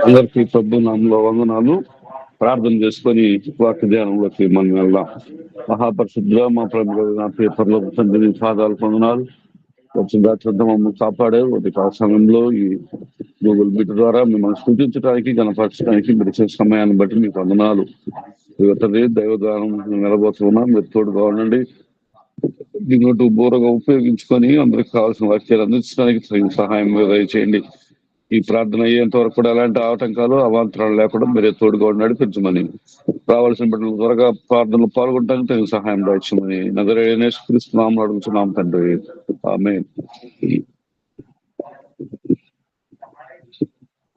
అందరికీ ప్రభు నామంలో వందనాలు. ప్రార్థన చేసుకొని వాక్య ధ్యానంలోకి మనం వెళ్దాం. మహాపరిశుద్ధుడా మా ప్రభు నా పేపర్లో తండ్రి పాదాలు పొందనాలు. వచ్చిన మమ్మల్ని కాపాడే ఒకటి సమయంలో ఈ గూగుల్ మీట్ ద్వారా మిమ్మల్ని సూచించడానికి గణపరచడానికి మీరు ఇచ్చే సమయాన్ని బట్టి మీకు వందనాలు. దైవదానం నిలబోతున్నాం. మీరు తోడుగా ఉండండి. దీనితో బోరగా ఉపయోగించుకొని అందరికి కావాల్సిన వాక్యాలు అందించడానికి సహాయం చేయండి. ఈ ప్రార్థన అయ్యేంత వరకు కూడా ఎలాంటి ఆటంకాలు అవాంతరాలు లేకుండా మీరే తోడుగా నడిపించమని, రావాల్సిన బిడ్డలు త్వరగా ప్రార్థనలు పాల్గొనడానికి తగిన సహాయం దాచమని నజరేయుడైన యేసుక్రీస్తు నామములో అడుగుతున్నాం తండ్రి, ఆమేన్.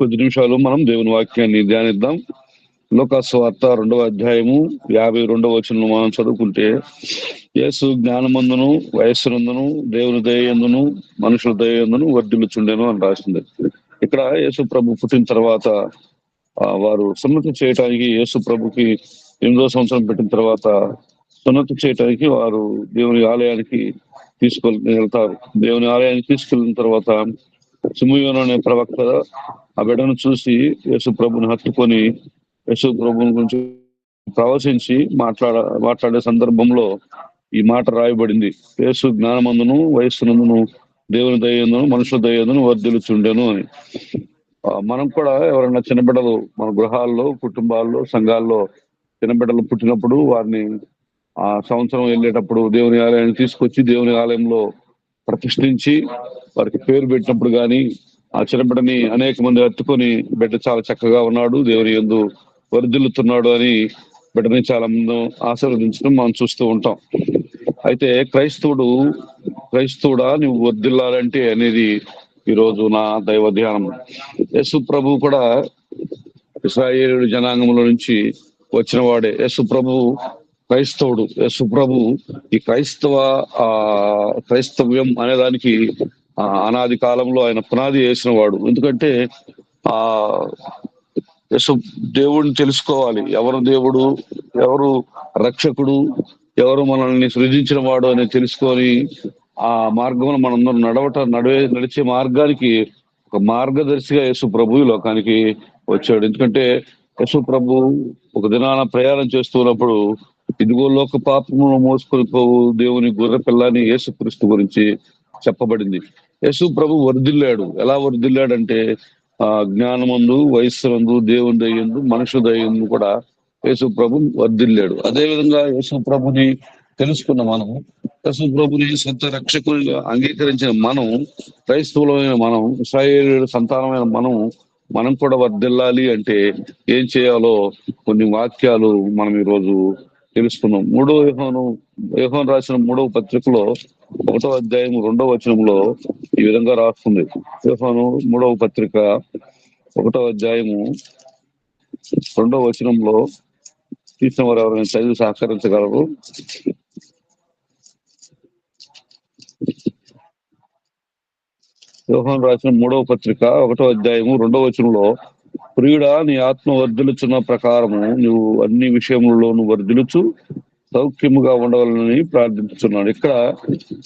కొద్ది నిమిషాలు మనం దేవుని వాక్యాన్ని ధ్యానిద్దాం. లోకాసువార్త 2వ అధ్యాయము 52వ వచనం మనం చదువుకుంటే, యేసు జ్ఞానమందును వయస్సునందును దేవుని దయందును మనుషుల దయందును వర్ధిల్లుచుండెను అని రాసింది. ఇక్కడ యేసు ప్రభు పుట్టిన తర్వాత వారు సున్నతి చేయటానికి, యేసు ప్రభుకి 8వ సంవత్సరం పెట్టిన తర్వాత సున్నతి చేయటానికి వారు దేవుని ఆలయానికి వెళ్తారు. దేవుని ఆలయానికి తీసుకెళ్ళిన తర్వాత సిమోను అనే ప్రవక్త ఆ బిడ్డను చూసి యేసు ప్రభుని హత్తుకొని యేసు ప్రభుని గురించి ప్రవచించి మాట్లాడే సందర్భంలో ఈ మాట రాయబడింది: యేసు జ్ఞానమందును వయస్సునందును దేవుని దయందును మనుషుల దయందును వర్ధిల్లుచుండెను అని. మనం కూడా ఎవరైనా చిన్నబిడ్డలు మన గృహాల్లో, కుటుంబాల్లో, సంఘాల్లో చిన్నబిడ్డలు పుట్టినప్పుడు వారిని ఆ సంవత్సరం వెళ్ళేటప్పుడు దేవుని ఆలయాన్ని తీసుకొచ్చి దేవుని ఆలయంలో ప్రతిష్ఠించి వారికి పేరు పెట్టినప్పుడు గాని ఆ చిన్నబిడ్డని అనేక మంది హత్తుకొని బిడ్డ చాలా చక్కగా ఉన్నాడు, దేవుని యందు వర్ధిల్లుతున్నాడు అని బిడ్డని చాలా మంది ఆశీర్వదించడం మనం చూస్తూ ఉంటాం. అయితే క్రైస్తవుడా నువ్వు వర్ధిల్లాలంటే అనేది ఈరోజు నా దైవ ధ్యానం. యేసు ప్రభు కూడా ఇశ్రాయేలు జనాంగంలో నుంచి వచ్చిన వాడే. యేసు ప్రభు క్రైస్తవుడు. యేసు ప్రభు ఈ క్రైస్తవ్యం అనేదానికి అనాది కాలంలో ఆయన పునాది వేసిన వాడు. ఎందుకంటే యేసు దేవుడిని తెలుసుకోవాలి. ఎవరు దేవుడు, ఎవరు రక్షకుడు, ఎవరు మనల్ని సృజించిన వాడు అని తెలుసుకొని ఆ మార్గంలో మనందరం నడిచే మార్గానికి ఒక మార్గదర్శిగా యేసు ప్రభు ఈ లోకానికి వచ్చాడు. ఎందుకంటే యేసు ప్రభు ఒక దినాన ప్రయాణం చేస్తున్నప్పుడు, ఇదిగో లోక పాపమును మోసుకొని పోవు దేవుని గొర్రె పిల్లని యేసుక్రీస్తు గురించి చెప్పబడింది. యేసు ప్రభు వర్ధిల్లాడు. ఎలా వర్ధిల్లాడంటే జ్ఞానమందు వయస్సునందు దేవుని దయందు మనుషుల దయందు కూడా యేసు ప్రభు వర్ధిల్లాడు. అదేవిధంగా యేసు ప్రభుని తెలుసుకున్న మనం, యేసు ప్రభుని సొంత రక్షకునిగా అంగీకరించిన మనం, క్రైస్తవులమైన మనం, ఇశ్రాయేలు సంతానమైన మనం కూడా వర్ధిల్లాలి అంటే ఏం చేయాలో కొన్ని వాక్యాలు మనం ఈరోజు తెలుసుకున్నాం. యోహాను రాసిన 3వ పత్రికలో 1వ అధ్యాయం 2వ వచనంలో ఈ విధంగా రాస్తుంది. యోహాను 3వ పత్రిక 1వ అధ్యాయము 2వ వచనంలో తీసిన వారు ఎవరైనా చదివి సహకరించగలరు? యోహాను రాసిన 3వ పత్రిక 1వ అధ్యాయము 2వ వచనంలో, ప్రియుడా నీ ఆత్మ వర్ధిల్లుచున్న ప్రకారము నువ్వు అన్ని విషయములలోనూ వర్ధిల్లుచు సౌఖ్యముగా ఉండవాలని ప్రార్థించుతున్నాడు.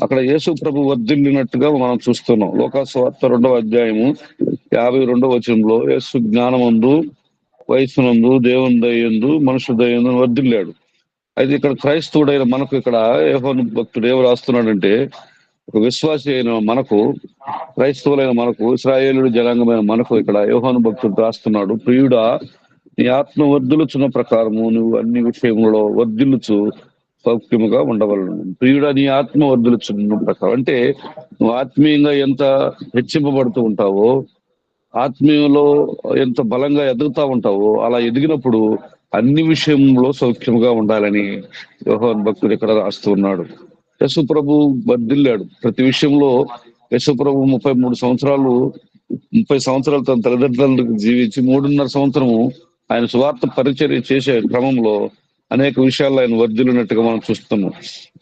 అక్కడ యేసు ప్రభు వర్ధిల్లినట్టుగా మనం చూస్తున్నాం. లోకాసువార్త 2వ అధ్యాయము 52వ వచనంలో యేసు జ్ఞానమందు వయస్సునందు దేవుని దయందు మనుషుల దయందు వర్ధిల్లాడు. అయితే ఇక్కడ క్రైస్తవుడైన మనకు, ఇక్కడ యోహాను భక్తుడు ఏం రాస్తున్నాడంటే, ఒక విశ్వాసి అయిన మనకు, క్రైస్తవులైన మనకు, ఇశ్రాయేలు జనాంగమైన మనకు ఇక్కడ యోహాను భక్తుడు రాస్తున్నాడు: ప్రియుడా నీ ఆత్మ వర్ధిల్లుచున్న ప్రకారము నువ్వు అన్ని విషయములలో వర్ధిల్లుచు సౌఖ్యముగా ఉండవలను. ప్రియుడా నీ ఆత్మ వర్ధిల్లుచున్న ప్రకారం అంటే నువ్వు ఆత్మీయంగా ఎంత హెచ్చింపబడుతూ ఉంటావో, ఆత్మీయంలో ఎంత బలంగా ఎదుగుతా ఉంటావో, అలా ఎదిగినప్పుడు అన్ని విషయంలో సౌఖ్యముగా ఉండాలని యోహాను భక్తుడు ఇక్కడ రాస్తూ ఉన్నాడు. యేసు ప్రభు వర్ధిల్లాడు ప్రతి విషయంలో. యేసు ప్రభు 30 సంవత్సరాలు తన తల్లిదండ్రులకు జీవించి 3.5 సంవత్సరము ఆయన సువార్త పరిచర్య చేసే క్రమంలో అనేక విషయాల్లో ఆయన వర్ధిల్లినట్టుగా మనం చూస్తున్నాం.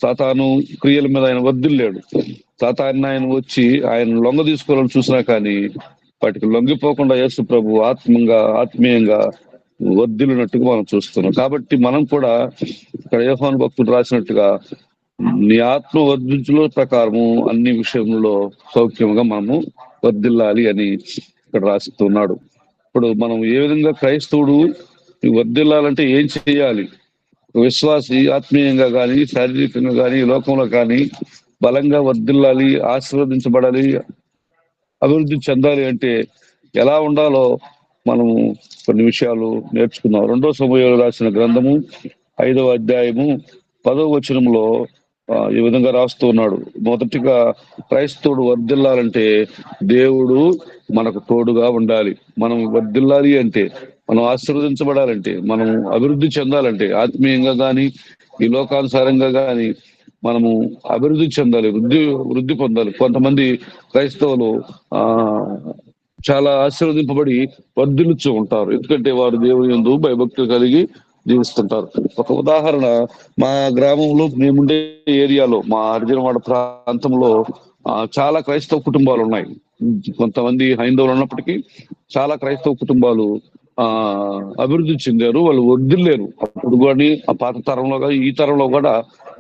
సాతాను క్రియల మీద ఆయన వర్ధిల్లాడు. సాతాన్ని ఆయన వచ్చి ఆయన లొంగ తీసుకోవాలని చూసినా కానీ వాటికి లొంగిపోకుండా యేసు ప్రభు ఆత్మీయంగా వర్ధిల్లినట్టుగా మనం చూస్తున్నాం. కాబట్టి మనం కూడా ఇక్కడ యోహాను భక్తుడు రాసినట్టుగా నీ ఆత్మ వర్ధించుల ప్రకారము అన్ని విషయంలో సౌఖ్యముగా మనము వర్ధిల్లాలి అని ఇక్కడ రాస్తున్నాడు. ఇప్పుడు మనం ఏ విధంగా క్రైస్తవుడు వర్ధిల్లాలంటే ఏం చేయాలి? విశ్వాసి ఆత్మీయంగా కానీ, శారీరకంగా కానీ, లోకంలో కానీ బలంగా వర్ధిల్లాలి, ఆశీర్వదించబడాలి, అభివృద్ధి చెందాలి అంటే ఎలా ఉండాలో మనము కొన్ని విషయాలు నేర్చుకున్నాం. 2 సమూయేలు రాసిన గ్రంథము 5వ అధ్యాయము 10వ వచనంలో ఈ విధంగా రాస్తూ ఉన్నాడు. మొదటిగా క్రైస్తవుడు వర్ధిల్లాలంటే దేవుడు మనకు తోడుగా ఉండాలి. మనం వర్ధిల్లాలి అంటే, మనం ఆశీర్వదించబడాలంటే, మనం అభివృద్ధి చెందాలంటే, ఆత్మీయంగా కానీ ఈ లోకానుసారంగా కానీ మనము అభివృద్ధి చెందాలి, వృద్ధి పొందాలి. కొంతమంది క్రైస్తవులు చాలా ఆశీర్వదింపబడి వర్ధిల్లుతూ ఉంటారు, ఎందుకంటే వారు దేవుని యందు భయభక్తులు కలిగి జీవిస్తుంటారు. ఒక ఉదాహరణ, మా గ్రామంలో మేముండే ఏరియాలో, మా హరిజనవాడ ప్రాంతంలో చాలా క్రైస్తవ కుటుంబాలు ఉన్నాయి. కొంతమంది హైందవులు ఉన్నప్పటికీ చాలా క్రైస్తవ కుటుంబాలు అభివృద్ధి చెందారు, వాళ్ళు వర్ధిల్లేరు. అప్పుడు కానీ ఆ పాత తరంలో కానీ ఈ తరంలో కూడా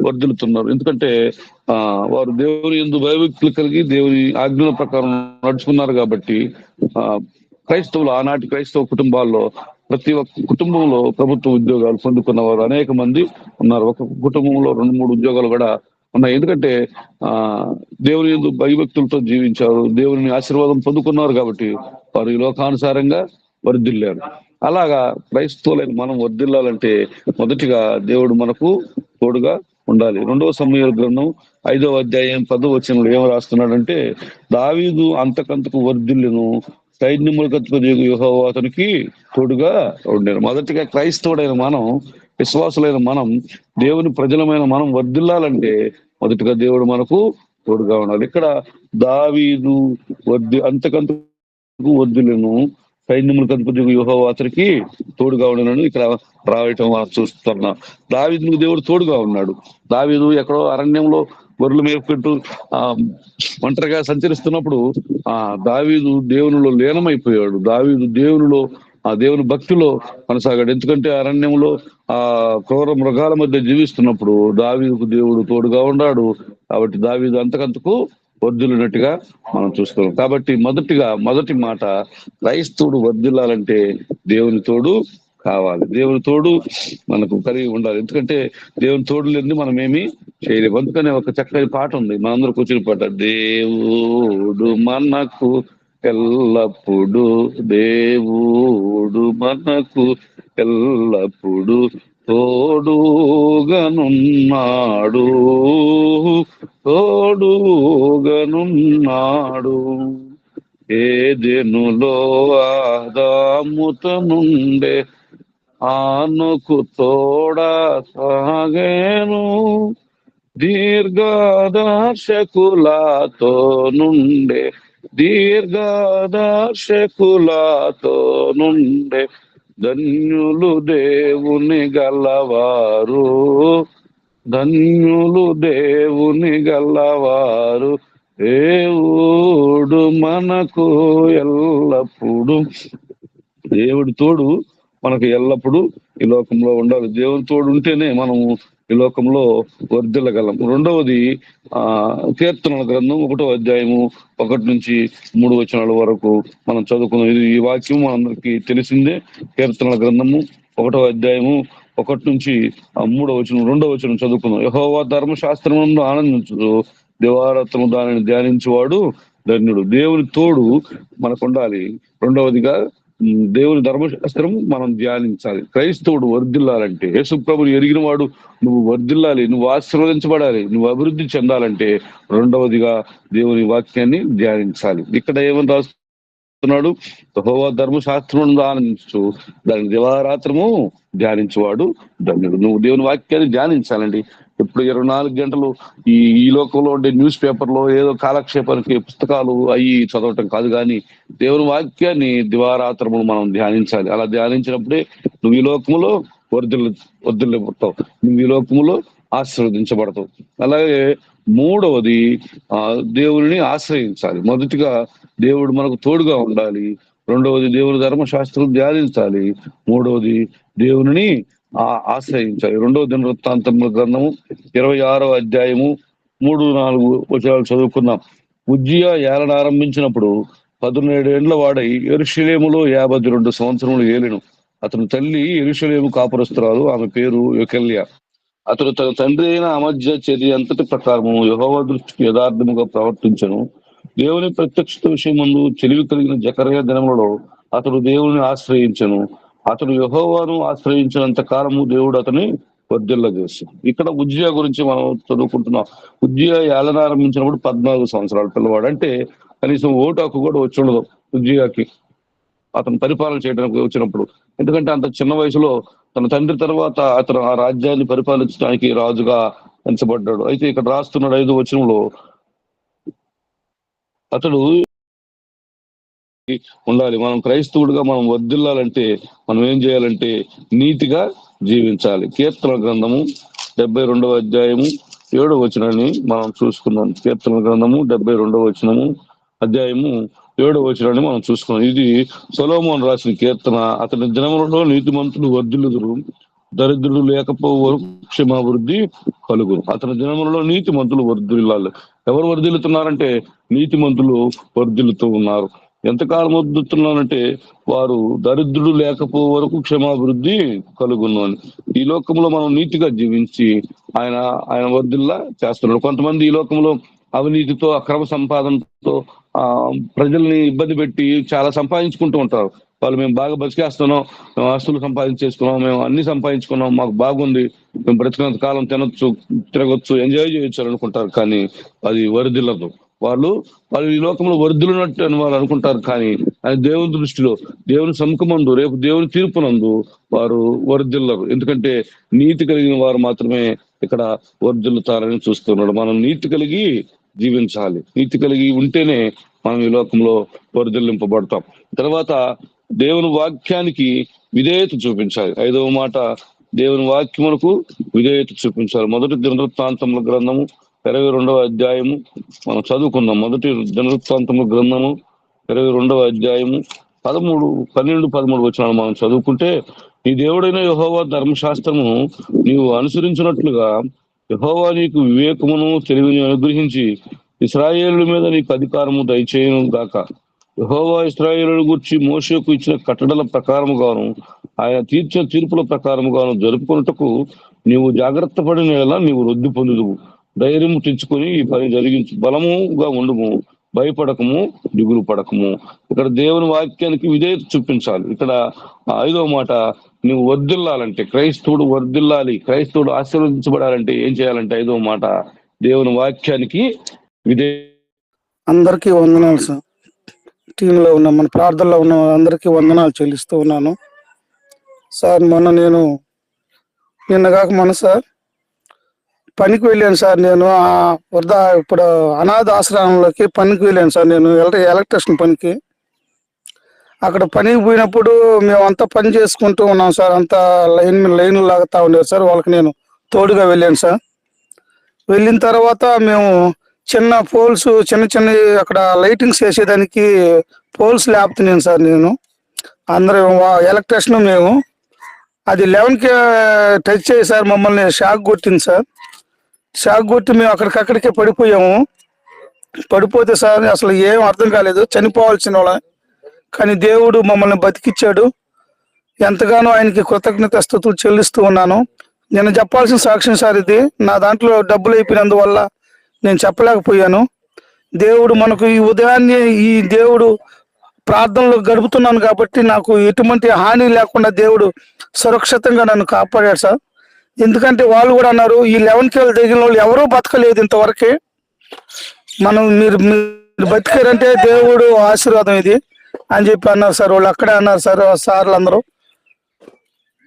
వర్ధిల్లుతున్నారు, ఎందుకంటే వారు దేవుని యందు భయభక్తులు కలిగి దేవుని ఆజ్ఞల ప్రకారం నడుచుకున్నారు. కాబట్టి క్రైస్తవులు, ఆనాటి క్రైస్తవ కుటుంబాల్లో ప్రతి ఒక్క కుటుంబంలో ప్రభుత్వ ఉద్యోగాలు పొందుకున్న వారు అనేక మంది ఉన్నారు. ఒక కుటుంబంలో 2-3 ఉద్యోగాలు కూడా ఉన్నాయి, ఎందుకంటే దేవుని యందు భయభక్తులతో జీవించారు, దేవుని ఆశీర్వాదం పొందుకున్నారు. కాబట్టి వారు ఈ లోకానుసారంగా వర్ధిల్లారు. అలాగా క్రైస్తవులైన మనం వర్ధిల్లాలంటే మొదటిగా దేవుడు మనకు తోడుగా ఉండాలి. 2వ సమూయేలు గ్రంథం 5వ అధ్యాయం 10వ వచనంలో ఏం రాస్తున్నాడంటే, దావీదు అంతకంతకు వర్ధిల్లును, సైన్యములకు యెహోవా అతనికి తోడుగా ఉండారు. మొదటిగా క్రైస్తవుడైన మనం, విశ్వాసులైన మనం, దేవుని ప్రజలమైన మనం వర్ధిల్లాలంటే మొదటిగా దేవుడు మనకు తోడుగా ఉండాలి. ఇక్కడ దావీదు అంతకంతకు వర్ధిల్లును, సైన్యములకు అధిపతి యెహోవా అతనికి తోడుగా ఉండనని ఇక్కడ రాయటం చూస్తున్నాం. దావీదుకు దేవుడు తోడుగా ఉన్నాడు. దావీదు ఎక్కడో అరణ్యంలో గొర్రెలు మేపుకుంటూ ఒంటరిగా సంచరిస్తున్నప్పుడు దావీదు దేవునిలో లీనమైపోయాడు. దావీదు దేవుని భక్తిలో కొనసాగాడు, ఎందుకంటే అరణ్యంలో క్రూర మృగాల మధ్య జీవిస్తున్నప్పుడు దావీదుకు దేవుడు తోడుగా ఉన్నాడు. కాబట్టి దావీదు అంతకంతకు వర్ధిల్లినట్టుగా మనం చూస్తున్నాం. కాబట్టి మొదటి మాట, క్రైస్తవుడు వర్ధిల్లాలంటే దేవుని తోడు కావాలి, దేవుని తోడు మనకు కలిగి ఉండాలి. ఎందుకంటే దేవుని తోడు లేని మనం ఏమీ చేయలేము. అందుకనే ఒక చక్కని పాట ఉంది, మనందరూ కూర్చుని పాట, దేవుడు మనకు ఎల్లప్పుడు, దేవుడు మనకు ఎల్లప్పుడు తోడుగనున్నాడు, తోడుగనున్నాడు. ఏదెనులో ఆదాముత నుండే ఆనుకు తోడా సాగేను, దీర్ఘదర్శకులతో నుండే ధన్యులు దేవుని గలవారు, ధన్యులు దేవుని గలవారు. దేవుడు మనకు ఎల్లప్పుడు, దేవుడి తోడు మనకు ఎల్లప్పుడు ఈ లోకంలో ఉండాలి. దేవుని తోడు ఉంటేనే మనము ఈ లోకంలో వర్ధిల్లగలం. రెండవది కీర్తనల గ్రంథం 1వ అధ్యాయము 1 నుంచి 3 వచనాల వరకు మనం చదువుకున్నాం. ఈ వాక్యం మనందరికీ తెలిసిందే. కీర్తనల గ్రంథము 1వ అధ్యాయము 1 నుంచి 3వ వచనం 2వ వచనం చదువుకున్నాం. యెహోవా ధర్మశాస్త్రమును ఆనందించు, దివారాత్రము దానిని ధ్యానించువాడు ధన్యుడు. దేవుని తోడు మనకు ఉండాలి. రెండవదిగా దేవుని ధర్మశాస్త్రం మనం ధ్యానించాలి. క్రైస్తవుడు వర్ధిల్లాలంటే, యేసుప్రభుని ఎరిగిన వాడు నువ్వు వర్ధిల్లాలి, నువ్వు ఆశీర్వదించబడాలి, నువ్వు అభివృద్ధి చెందాలంటే రెండవదిగా దేవుని వాక్యాన్ని ధ్యానించాలి. ఇక్కడ ఏమని రాస్తున్నాడు? యెహోవా ధర్మశాస్త్రం ఆనందించు, దాని దివారాత్రము ధ్యానించువాడు ధన్యుడు. నువ్వు దేవుని వాక్యాన్ని ధ్యానించాలండి. ఇప్పుడు 24 గంటలు ఈ లోకంలో ఉండే న్యూస్ పేపర్లో ఏదో కాలక్షేపానికి పుస్తకాలు అయ్యి చదవటం కాదు, కానీ దేవుని వాక్యాన్ని దివారాత్రములు మనం ధ్యానించాలి. అలా ధ్యానించినప్పుడే నువ్వు ఈ లోకములో వర్ధిల్లిపోతావు, నువ్వు ఈ లోకములో ఆశీర్వదించబడతావు. అలాగే మూడవది దేవుని ఆశ్రయించాలి. మొదటిగా దేవుడు మనకు తోడుగా ఉండాలి, రెండవది దేవుని ధర్మశాస్త్రం ధ్యానించాలి, మూడవది దేవుని ఆశ్రయించాలి. 2వ దినవృత్తాంతముల గ్రంథము 26వ అధ్యాయము 3-4 వచనాలు చదువుకున్నాం. ఉజ్జియా ఏలన ఆరంభించినప్పుడు 17 ఏండ్ల వాడై యెరూషలేములో 52 సంవత్సరములు ఏలెను. అతని తల్లి యెరూషలేము కాపురస్తురాలు, ఆమె పేరు యొకెల్య. అతడు తన తండ్రి అయిన అమధ్య చర్య అంతటి ప్రకారము యెహోవా దృష్టికి యథార్థముగా ప్రవర్తించను. దేవుని ప్రత్యక్షత విషయమందు తెలివి కలిగిన జకర్య దినములలో అతడు దేవుని ఆశ్రయించను. అతడు యెహోవాను ఆశ్రయించినంత కాలము దేవుడు అతని వర్ధిల్లజేసి. ఇక్కడ ఉజ్జియా గురించి మనం చదువుకుంటున్నాం. ఉజ్జియా ఏలన ఆరంభించినప్పుడు 14 సంవత్సరాల పిల్లవాడు. అంటే కనీసం ఓటు హక్కు కూడా వచ్చి ఉండదు ఉజ్జియాకి అతను పరిపాలన చేయడానికి వచ్చినప్పుడు. ఎందుకంటే అంత చిన్న వయసులో తన తండ్రి తర్వాత అతను ఆ రాజ్యాన్ని పరిపాలించడానికి రాజుగా ఎంచబడ్డాడు. అయితే ఇక్కడ రాస్తున్నాడు 5వ వచనంలో, అతడు ఉండాలి. మనం క్రైస్తవుడిగా మనం వర్ధిల్లాలంటే మనం ఏం చేయాలంటే నీతిగా జీవించాలి. కీర్తన గ్రంథము 72వ అధ్యాయము 7వ వచనాన్ని మనం చూసుకున్నాం. కీర్తన గ్రంథము 72వ వచనము అధ్యాయము 7వ వచనాన్ని మనం చూసుకున్నాం. ఇది సొలొమోను రాసిన కీర్తన. అతని దినములలో నీతిమంతులు వర్ధిల్లుదురు, దరిద్రుడు లేకపోవరు క్షమాభివృద్ధి కలుగును. అతని దినములలో నీతిమంతులు వర్ధిల్లాలి. ఎవరు వర్ధిల్లుతున్నారంటే నీతిమంతులు వర్ధిల్లుతూ ఉన్నారు. ఎంతకాలం వర్ధిల్లుతున్నారంటే వారు దరిద్రుడు లేకపో వరకు క్షమాభివృద్ధి కలుగును అని. ఈ లోకంలో మనం నీతిగా జీవించి ఆయన ఆయన వర్ధిల్లా చేస్తున్నాడు. కొంతమంది ఈ లోకంలో అవినీతితో అక్రమ సంపాదనతో ప్రజల్ని ఇబ్బంది పెట్టి చాలా సంపాదించుకుంటూ ఉంటారు. వాళ్ళు మేము బాగా బతికేస్తున్నాం, మేము ఆస్తులు సంపాదించేసుకున్నాం, మేము అన్ని సంపాదించుకున్నాం, మాకు బాగుంది, మేము బ్రతికినంత కాలం తినొచ్చు, తిరగొచ్చు, ఎంజాయ్ చేయొచ్చు అని అనుకుంటారు. కానీ అది వరిదిల్లదు. వాళ్ళు ఈ లోకంలో వర్ధిల్లినట్టు అని వాళ్ళు అనుకుంటారు. కానీ అది దేవుని దృష్టిలో, దేవుని సముఖమందు, రేపు దేవుని తీర్పునందు వారు వర్ధిల్లరు. ఎందుకంటే నీతి కలిగిన వారు మాత్రమే ఇక్కడ వర్ధిల్లుతారని చూస్తున్నాడు. మనం నీతి కలిగి జీవించాలి. నీతి కలిగి ఉంటేనే మనం ఈ లోకంలో వర్ధిల్లింపబడతాం. తర్వాత దేవుని వాక్యానికి విధేయత చూపించాలి. 5వ మాట, దేవుని వాక్యములకు విధేయత చూపించాలి. మొదటి దినవృత్తాంతముల గ్రంథము 22వ అధ్యాయము మనం చదువుకుందాం. మొదటి దినవృత్తాంతముల గ్రంథము 22వ అధ్యాయము 12, 13 వచనాలు మనం చదువుకుంటే, నీ దేవుడైన యెహోవా ధర్మశాస్త్రము నీవు అనుసరించినట్లుగా యెహోవా నీకు వివేకమును తెలివిని అనుగ్రహించి ఇశ్రాయేలు మీద నీకు అధికారము దయచేయును గాక. యెహోవా ఇశ్రాయేలును గూర్చి మోషేకు ఇచ్చిన కట్టడల ప్రకారముగాను ఆయన తీర్చిన తీర్పుల ప్రకారముగాను జరుపుకొనుటకు నీవు జాగ్రత్త పడిన నీవు వృద్ధి పొందుదువు. ధైర్యము తెచ్చుకొని ఈ పని జరిగించు, బలముగా ఉండుము, భయపడకము, దిగులు పడకము. ఇక్కడ దేవుని వాక్యానికి విధేయత చూపించాలి. ఇక్కడ 5వ మాట, నువ్వు వర్ధిల్లాలంటే, క్రైస్తవుడు వర్ధిల్లాలి, క్రైస్తవుడు ఆశీర్వదించబడాలంటే ఏం చేయాలంటే 5వ మాట, దేవుని వాక్యానికి అందరికీ వందనాలు సార్. టీంలో ఉన్న మన ప్రార్థనలో ఉన్న అందరికీ వందనాలు చెల్లిస్తూ ఉన్నాను సార్. మొన్న సార్ పనికి వెళ్ళాను సార్. నేను ఇప్పుడు అనాథ ఆశ్రమంలోకి పనికి వెళ్ళాను సార్. నేను ఎలక్ట్రిషియన్ పనికి. అక్కడ పనికి పోయినప్పుడు మేమంతా పని చేసుకుంటూ ఉన్నాం సార్. అంతా లైన్లు లాగుతా ఉండేది సార్. వాళ్ళకి నేను తోడుగా వెళ్ళాను సార్. వెళ్ళిన తర్వాత మేము చిన్న పోల్స్, చిన్న అక్కడ లైటింగ్స్ వేసేదానికి పోల్స్ లేపుతున్నాను సార్. నేను అందరం ఎలక్ట్రిషియన్ మేము అది 11కి టచ్ చేయి సార్, మమ్మల్ని షాక్ కొట్టింది సార్. షాక్ కొట్టి మేము అక్కడికక్కడికే పడిపోయాము. పడిపోతే సార్ అసలు ఏం అర్థం కాలేదు, చనిపోవాల్సిన వాళ్ళ. కానీ దేవుడు మమ్మల్ని బతికిచ్చాడు. ఎంతగానో ఆయనకి కృతజ్ఞతాస్తుతులు చెల్లిస్తూ ఉన్నాను. నేను చెప్పాల్సిన సాక్ష్యం సార్ ఇది. నా దాంట్లో డబ్బులు అయిపోయినందువల్ల నేను చెప్పలేకపోయాను. దేవుడు మనకు ఈ ఉదయాన్నే ఈ దేవుడు ప్రార్థనలు గడుపుతున్నాను కాబట్టి నాకు ఎటువంటి హాని లేకుండా దేవుడు సురక్షితంగా నన్ను కాపాడాడు సార్. ఎందుకంటే వాళ్ళు కూడా అన్నారు, ఈ 11 కేలు తగిన వాళ్ళు ఎవరూ బతకలేదు ఇంతవరకే. మీరు బతికారంటే దేవుడు ఆశీర్వాదం ఇది అని చెప్పి అన్నారు సార్. వాళ్ళు అక్కడే అన్నారు సార్, సార్లు అందరూ.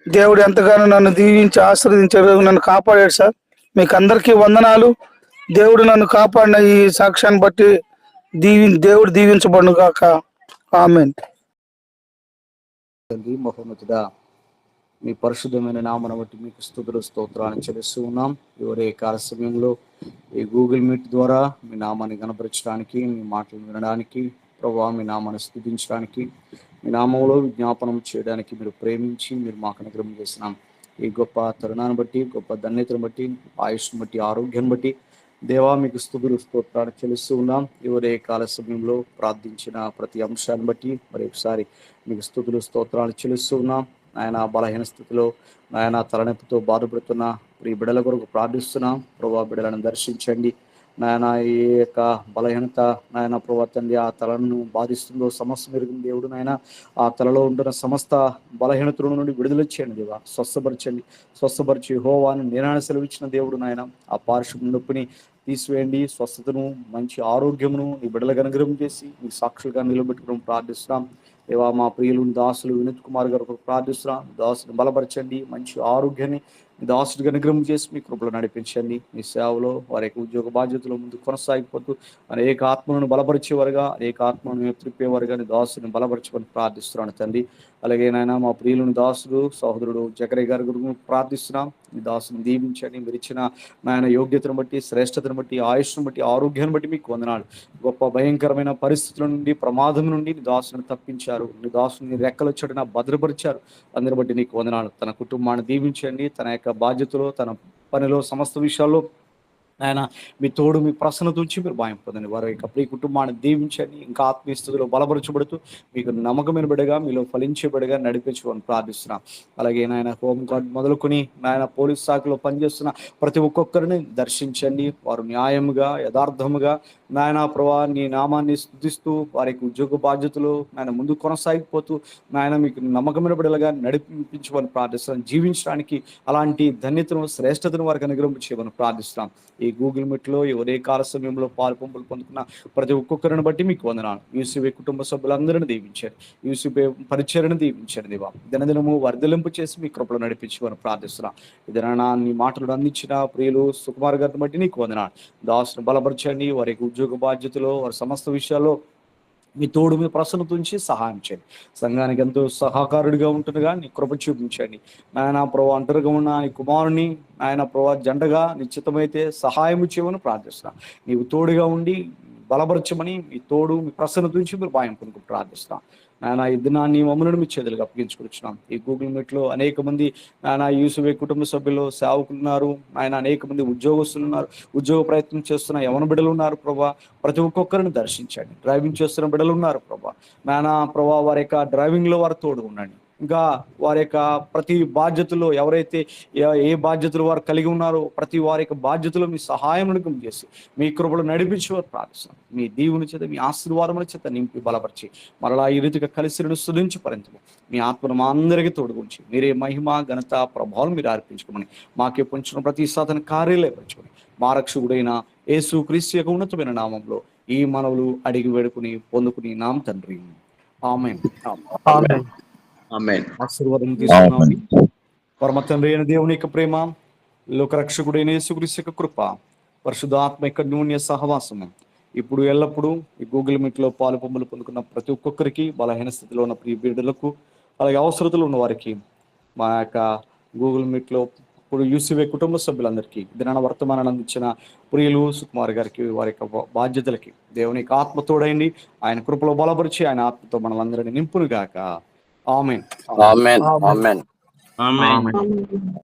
దేవుడు ఎంతగానో నన్ను దీవించి ఆశీర్వదించాడు, నన్ను కాపాడాడు సార్. మీకు అందరికీ వందనాలు. దేవుడు నన్ను కాపాడిన ఈ సాక్ష్యాన్ని బట్టి దేవుడు దీవించబడును గాక. ఆమేన్. మహోన్నతుడా, మీ పరిశుద్ధమైన నామమును బట్టి మీకు స్తుతులు స్తోత్రాన్ని చెల్లిస్తూ ఉన్నాం. ఎవరే కాల సమయంలో ఈ గూగుల్ మీట్ ద్వారా మీ నామాన్ని గణపరచడానికి, మీ మాటలు వినడానికి, ప్రభువా మీ నామాన్ని స్తుతించడానికి, మీ నామంలో విజ్ఞాపనం చేయడానికి మీరు ప్రేమించి మీరు మాకు అనుగ్రహం చేస్తున్నాం. ఈ గొప్ప తరుణాన్ని బట్టి, గొప్ప ధన్యతను బట్టి, ఆయుష్ను బట్టి, ఆరోగ్యాన్ని బట్టి దేవా మీకు స్తుతులు స్తోత్రాలు చెల్లిస్తూ ఉన్నాం. ఎవరే కాల సమయంలో ప్రార్థించిన ప్రతి అంశాన్ని బట్టి మరి ఒకసారి మీకు స్తుతులు స్తోత్రాలు చెల్లిస్తూ ఉన్నాం. ఆయన బలహీన స్థితిలో ఆయన తలనొప్పితో బాధపడుతున్న ఈ బిడ్డల కొరకు ప్రార్థిస్తున్నాం. ప్రభా బిడ్డలను దర్శించండి నాయన. ఏ యొక్క బలహీనత నాయన ప్రభా తండ్రి ఆ తలను బాధిస్తుందో సమస్య మెరుగున దేవుడు నాయన ఆ తలలో ఉంటున్న సమస్త బలహీనతల నుండి విడుదల చేయండి దేవా. స్వస్థపరిచి యెహోవాను నేనాన్ని సెలవిచ్చిన దేవుడు నాయన ఆ పార్శ్వ నొప్పిని తీసివేయండి. స్వస్థతను మంచి ఆరోగ్యమును ఈ బిడ్డలకు అనుగ్రహం చేసి మీ సాక్షులుగా నిలబెట్టుకుని ప్రార్థిస్తున్నాం దేవా. మా ప్రియులు దాసులు వినోద్ కుమార్ గారు ప్రార్థిస్తున్నాం. దాసుని బలపరచండి, మంచి ఆరోగ్యాన్ని దాసుడికి అనుగ్రహం చేసి మీ కృపలో నడిపించండి. మీ సేవలో వారి యొక్క ఉద్యోగ బాధ్యతలు ముందు కొనసాగిపోతూ అనేక ఆత్మలను బలపరిచేవారుగా అనేక ఆత్మలను త్రిప్పేవారుగా దాసుని బలపరచమని ప్రార్థిస్తున్నాను తండ్రి. అలాగే నాయన మా ప్రియులను దాసుడు సహోదరుడు జకరయ్య గారి గురించి ప్రార్థిస్తున్నాం. మీ దాసుని దీవించండి. మీరు ఇచ్చిన నాయన యోగ్యతను బట్టి, శ్రేష్టతను బట్టి, ఆయుష్ను బట్టి, ఆరోగ్యాన్ని బట్టి మీకు వందనాలు. గొప్ప భయంకరమైన పరిస్థితుల నుండి, ప్రమాదం నుండి నీ దాసుని తప్పించారు. నీ దాసుని రెక్కల చోటున భద్రపరిచారు. అందరి బట్టి నీకు వందనాలు. తన కుటుంబాన్ని దీవించండి. తన యొక్క బాధ్యతలో, తన పనిలో, సమస్త విషయాల్లో ఆయన మీ తోడు, మీ ప్రసన్నత ఉంచి మీరు భయం పొందండి. వారి యొక్క ప్రియ కుటుంబాన్ని దీవించండి. ఇంకా ఆత్మీయ స్థితిలో బలపరచబడుతూ మీకు నమ్మకమైన బిడ్డగా, మీలో ఫలించే బిడ్డగా నడిపించమని ప్రార్థిస్తున్నాం. అలాగే నాయన హోమ్ గార్డ్ మొదలుకొని నాయన పోలీస్ శాఖలో పనిచేస్తున్న ప్రతి ఒక్కొక్కరిని దర్శించండి. వారు న్యాయముగా, యథార్థముగా నాయన ప్రభా నీ నామాన్ని స్తుతిస్తూ వారికి ఉద్యోగ బాధ్యతలు నాయన ముందు కొనసాగిపోతూ నాయన మీకు నమ్మకమైన బిడ్డలుగా నడిపించమని ప్రార్థిస్తున్నాం. జీవించడానికి అలాంటి ధన్యతను, శ్రేష్టతను వారికి అనుగ్రహం చేయమని ప్రార్థిస్తున్నాం. ఈ గూగుల్ మీట్లో ఎవరే కాల సమయంలో పాలు పంపులు పొందుకున్న ప్రతి ఒక్కొక్కరిని బట్టి మీకు వందనాలు. యూసీబీ కుటుంబ సభ్యులందరినీ దీవించారు. యూసీబీ పరిచయను దీవించారు దేవా. దినదినము వర్ధలింపు చేసి మీ కృపలో నడిపించుకొని ప్రార్థిస్తున్నాం. ఇదైనా నీ మాటలు అందించిన ప్రియులు సుకుమార్ గారిని బట్టి నీకు వందనాలు. దాసును బలపరచండి. వారికి ఉద్యోగ బాధ్యతలో, వారి సమస్త విషయాల్లో మీ తోడు, మీ ప్రసన్నత ఉంచి సహాయం చేయండి. సంఘానికి ఎంతో సహకారుడిగా ఉంటుండగా నీ కృప చూపించండి. నాయన ప్రభా అంటరుగా ఉన్న నీ కుమారుని ఆయన ప్రభా జంటగా నిశ్చితమైతే సహాయం చేయమని ప్రార్థిస్తున్నాం. నీవు తోడుగా ఉండి బలపరచమని మీ తోడు, మీ ప్రసన్నత ఉంచి మీరు భయం పొందుకు ప్రార్థిస్తున్నాం. నాయన ఈ దినాన్ని మమ్మల్ని మీ చేతులుగా అప్పగించుకొచ్చున్నాం. ఈ గూగుల్ మీట్లో అనేక మంది నాయన యూసుఫే కుటుంబ సభ్యులు సేవకులు ఉన్నారు. ఆయన అనేక మంది ఉద్యోగస్తులు ఉన్నారు. ఉద్యోగ ప్రయత్నం చేస్తున్న యవన బిడ్డలు ఉన్నారు ప్రభా. ప్రతి ఒక్కొక్కరిని దర్శించండి. డ్రైవింగ్ చేస్తున్న బిడ్డలు ఉన్నారు ప్రభా. నాయన ప్రభా వారి యొక్క డ్రైవింగ్లో వారు తోడు ఉండండి. ఇంకా వారి యొక్క ప్రతి బాధ్యతలో ఎవరైతే ఏ బాధ్యతలు వారు కలిగి ఉన్నారో ప్రతి వారి యొక్క బాధ్యతలో మీ సహాయం చేసి మీ కృపలో నడిపించేవారు ప్రార్థిస్తున్నాం. మీ దీవుని చేత, మీ ఆశీర్వాదముల చేత నింపి బలపరిచి మరలా ఈ రీతిగా కలిసి స్తుతించి పరించము. మీ ఆత్మను మా అందరికీ తోడుగుంచి మీరే మహిమ, ఘనత, ప్రభావం మీరు అర్పించుకోమని మాకే పొంచిన ప్రతి సాధన కార్యాలయ పరచుకొని మా రక్షకుడైన యేసు క్రీస్తు యొక్క ఉన్నతమైన నామంలో ఈ మనవులు అడిగి వేడుకుని పొందుకుని నామ తండ్రి. ఆమేన్. ఆశీర్వాదం తీసుకున్నామని పరమ తండ్రి అయిన దేవుని యొక్క ప్రేమ, లోకరక్షకుడైన యేసుక్రీస్తు యొక్క కృప, పరిశుద్ధాత్మ యొక్క న్యూన్య సహవాసము ఇప్పుడు ఎల్లప్పుడూ ఈ గూగుల్ మీట్లో పాలు పంపులు పొందుకున్న ప్రతి ఒక్కొక్కరికి, బలహీన స్థితిలో ఉన్న ప్రియ బిడ్డలకు, అలాగే అవసరతలు ఉన్న వారికి, మా యొక్క గూగుల్ మీట్లో ఇప్పుడు యూసీబీ కుటుంబ సభ్యులందరికీ, దినాన వర్తమానాన్ని అందించిన ప్రియులు సుకుమార్ గారికి, వారి యొక్క బాధ్యతలకి దేవుని యొక్క ఆత్మతోడైంది ఆయన కృపలో బలపరిచి ఆయన ఆత్మతో మనలందరినీ నింపును గాక. ఆమేన్. ఆమేన్. ఆమేన్. ఆమేన్.